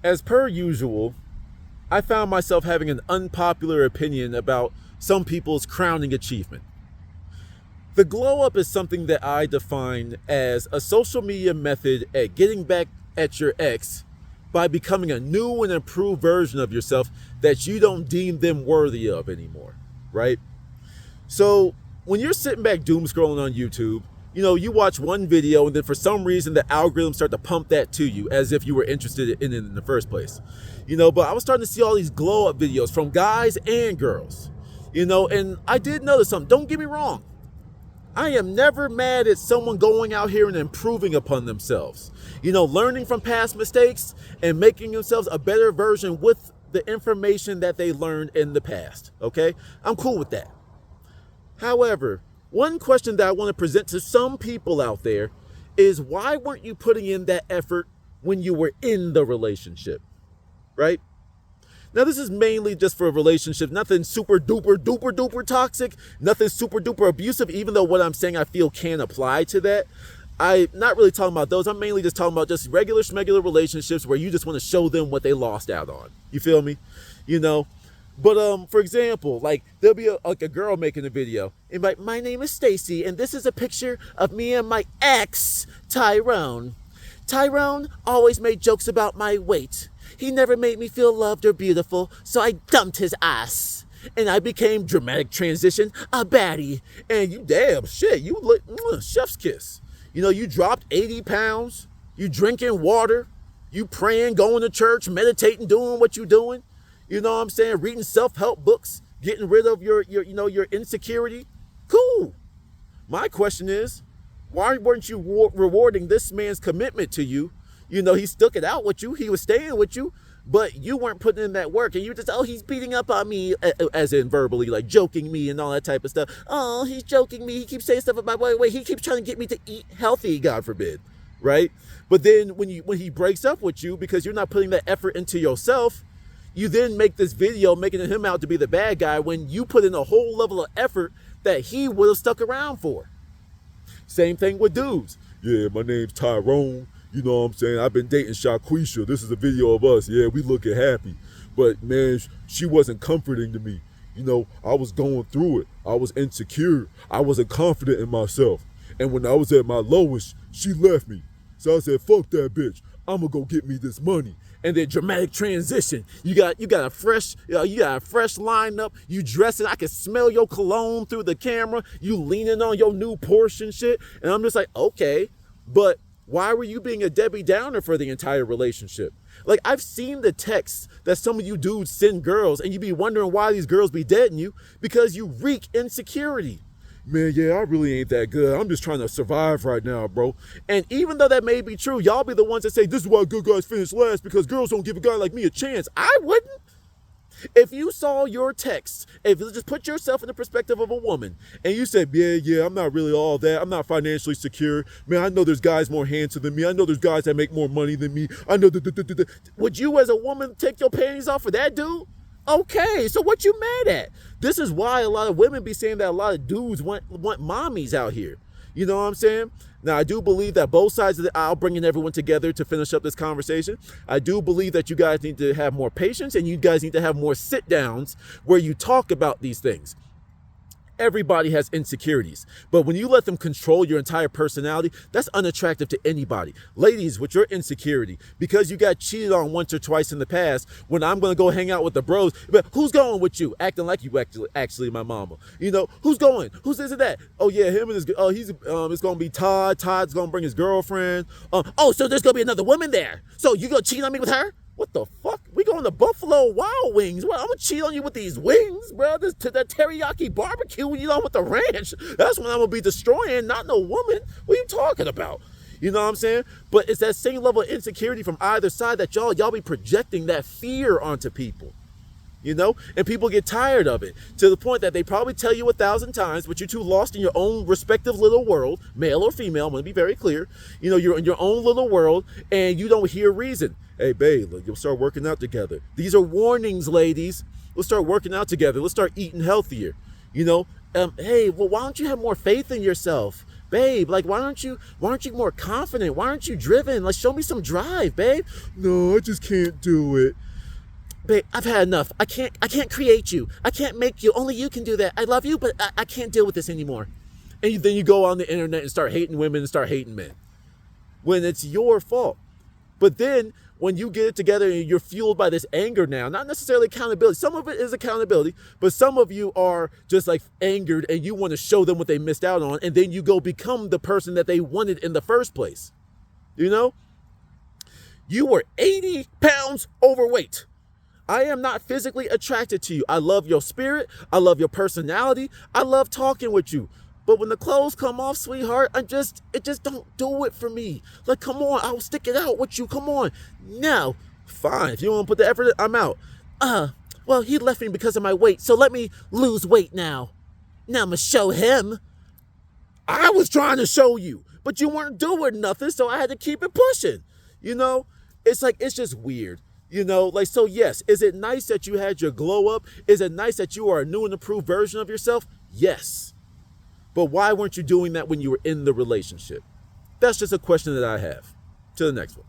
As per usual, I found myself having an unpopular opinion about some people's crowning achievement. The glow up is something that I define as a social media method at getting back at your ex by becoming a new and improved version of yourself that you don't deem them worthy of anymore, right? So when you're sitting back doom scrolling on YouTube, you watch one video and then for some reason the algorithms start to pump that to you as if you were interested in it in the first place. But I was starting to see all these glow up videos from guys and girls, and I did notice something. Don't get me wrong. I am never mad at someone going out here and improving upon themselves, learning from past mistakes and making themselves a better version with the information that they learned in the past. Okay. I'm cool with that. However, one question that I want to present to some people out there is why weren't you putting in that effort when you were in the relationship, right? Now, this is mainly just for a relationship, nothing super duper duper duper toxic, nothing super duper abusive, even though what I'm saying I feel can apply to that. I'm not really talking about those. I'm mainly just talking about just regular schmegular relationships where you just want to show them what they lost out on. You feel me? But for example, like there'll be a girl making a video and like, my name is Stacy and this is a picture of me and my ex, Tyrone. Tyrone always made jokes about my weight. He never made me feel loved or beautiful, so I dumped his ass. And I became dramatic transition, a baddie. And you damn shit, you look chef's kiss. You dropped 80 pounds, you drinking water, you praying, going to church, meditating, doing what you doing. You know what I'm saying? Reading self-help books, getting rid of your insecurity. Cool. My question is, why weren't you rewarding this man's commitment to you? He stuck it out with you. He was staying with you, but you weren't putting in that work. And you just, he's beating up on me, as in verbally, like joking me and all that type of stuff. Oh, he's joking me. He keeps saying stuff about my way. He keeps trying to get me to eat healthy, God forbid, right? But then when he breaks up with you because you're not putting that effort into yourself, you then make this video making him out to be the bad guy when you put in a whole level of effort that he would have stuck around for. Same thing with dudes. Yeah, my name's Tyrone. You know what I'm saying? I've been dating Shaquisha. This is a video of us. Yeah, we looking happy. But man, she wasn't comforting to me. I was going through it. I was insecure. I wasn't confident in myself. And when I was at my lowest, she left me. So I said, fuck that bitch. I'm gonna go get me this money. And then dramatic transition. You got a fresh lineup. You dressing. I can smell your cologne through the camera. You leaning on your new Porsche and shit. And I'm just like, okay, but why were you being a Debbie Downer for the entire relationship? Like, I've seen the texts that some of you dudes send girls, and you be wondering why these girls be deading you because you reek insecurity. Man, yeah, I really ain't that good. I'm just trying to survive right now, bro. And even though that may be true, y'all be the ones that say, this is why good guys finish last because girls don't give a guy like me a chance. I wouldn't. If you saw your text, if you just put yourself in the perspective of a woman and you said, yeah, I'm not really all that. I'm not financially secure. Man, I know there's guys more handsome than me. I know there's guys that make more money than me. I know. Would you as a woman take your panties off for that dude? Okay, so what you mad at? This is why a lot of women be saying that a lot of dudes want mommies out here. You know what I'm saying? Now, I do believe that both sides of the aisle, bringing everyone together to finish up this conversation, I do believe that you guys need to have more patience and you guys need to have more sit downs where you talk about these things. Everybody has insecurities, but when you let them control your entire personality, that's unattractive to anybody. Ladies, with your insecurity, because you got cheated on once or twice in the past, when I'm going to go hang out with the bros, but who's going with you? Acting like you actually my mama. Who's going? Who's this and that? Oh yeah, him and his, it's going to be Todd. Todd's going to bring his girlfriend. So there's going to be another woman there. So you going to cheat on me with her? What the fuck? We going to Buffalo Wild Wings. Well, I'm going to cheat on you with these wings, bro. To that teriyaki barbecue, with the ranch. That's when I'm going to be destroying, not no woman. What are you talking about? You know what I'm saying? But it's that same level of insecurity from either side that y'all be projecting that fear onto people. And people get tired of it to the point that they probably tell you 1,000 times, but you're too lost in your own respective little world, male or female. I'm going to be very clear. You're in your own little world and you don't hear reason. Hey, babe, look, you'll start working out together. These are warnings, ladies. Let's start working out together. Let's start eating healthier. Hey, well, why don't you have more faith in yourself? Babe, like, why aren't you more confident? Why aren't you driven? Like, show me some drive, babe. No, I just can't do it. Babe, I've had enough. I can't create you. I can't make you. Only you can do that. I love you, but I can't deal with this anymore. And then you go on the internet and start hating women and start hating men when it's your fault. But then when you get it together and you're fueled by this anger now, not necessarily accountability. Some of it is accountability, but some of you are just like angered and you want to show them what they missed out on. And then you go become the person that they wanted in the first place. You know, you were 80 pounds overweight. I am not physically attracted to you. I love your spirit. I love your personality. I love talking with you. But when the clothes come off, sweetheart, it just don't do it for me. Like, come on, I'll stick it out with you. Come on. Now, fine. If you want to put the effort in, I'm out. Well, he left me because of my weight, so let me lose weight now. Now I'm going to show him. I was trying to show you, but you weren't doing nothing, so I had to keep it pushing. You know, it's like, it's just weird. You know, like, so yes, is it nice that you had your glow up? Is it nice that you are a new and improved version of yourself? Yes. But why weren't you doing that when you were in the relationship? That's just a question that I have. To the next one.